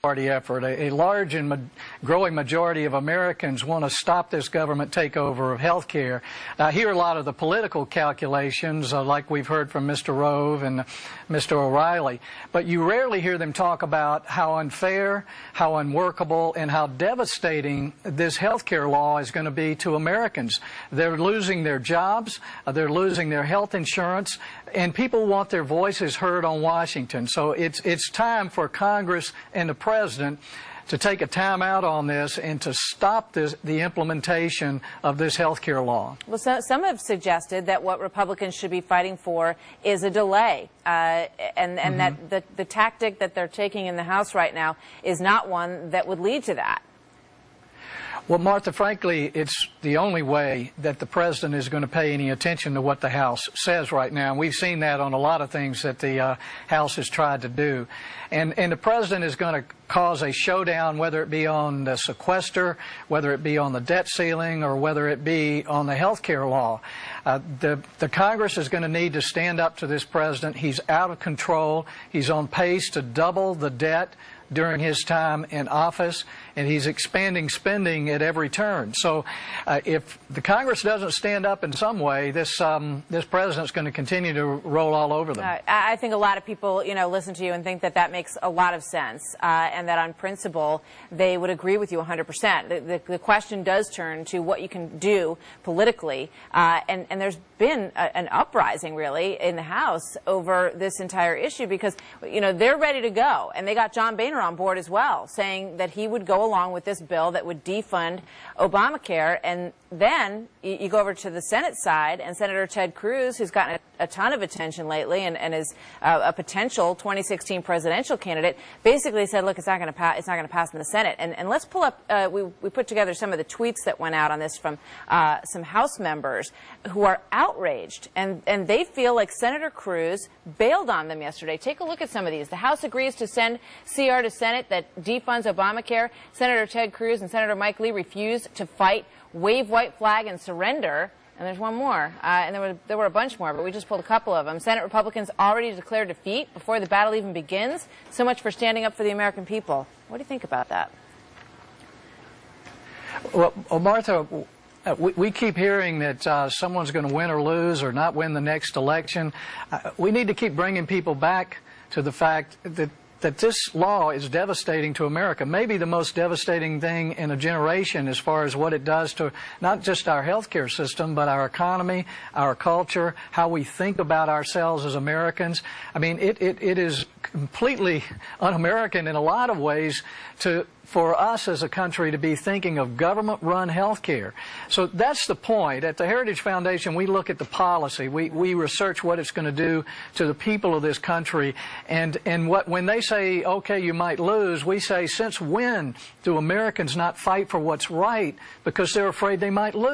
Party effort. A large and growing majority of Americans want to stop this government takeover of health care. I hear a lot of the political calculations, like we've heard from Mr. Rove and Mr. O'Reilly, but you rarely hear them talk about how unfair, how unworkable, and how devastating this health care law is going to be to Americans. They're losing their jobs, they're losing their health insurance, and people want their voices heard on Washington. So it's time for Congress and the President to take a time out on this and to stop the implementation of this health care law. Well, some have suggested that what Republicans should be fighting for is a delay, and that the tactic that they're taking in the House right now is not one that would lead to that. Well, Martha, frankly, it's the only way that the President is going to pay any attention to what the House says right now. And we've seen that on a lot of things that the House has tried to do. And the President is going to cause a showdown, whether it be on the sequester, whether it be on the debt ceiling, or whether it be on the health care law. The Congress is going to need to stand up to this President. He's out of control. He's on pace to double the debt during his time in office, and he's expanding spending at every turn. So if the Congress doesn't stand up in some way, this president's going to continue to roll all over them. I think a lot of people, listen to you and think that makes a lot of sense, and that on principle they would agree with you 100%. The question does turn to what you can do politically, and there's been an uprising really in the House over this entire issue because they're ready to go, and they got John Boehner on board as well, saying that he would go along with this bill that would defund Obamacare. And then you go over to the Senate side, and Senator Ted Cruz, who's gotten a ton of attention lately and is a potential 2016 presidential candidate, basically said, look, it's not going to pass in the Senate. And let's pull up, we put together some of the tweets that went out on this from some House members who are outraged, and they feel like Senator Cruz bailed on them yesterday. Take a look at some of these. The House agrees to send CR to Senate that defunds Obamacare. Senator Ted Cruz and Senator Mike Lee refused to fight, wave white flag, and surrender. And there's one more, and there were a bunch more, but we just pulled a couple of them. Senate Republicans already declared defeat before the battle even begins. So much for standing up for the American people. What do you think about that? Well, Martha, we keep hearing that someone's going to win or lose or not win the next election. We need to keep bringing people back to the fact that this law is devastating to America, maybe the most devastating thing in a generation as far as what it does to not just our healthcare system, but our economy, our culture, how we think about ourselves as Americans. I mean, it is completely un-American in a lot of ways for us as a country to be thinking of government-run health care. So that's the point. At the Heritage Foundation, we look at the policy. We research what it's going to do to the people of this country. And when they say, okay, you might lose, we say, since when do Americans not fight for what's right because they're afraid they might lose?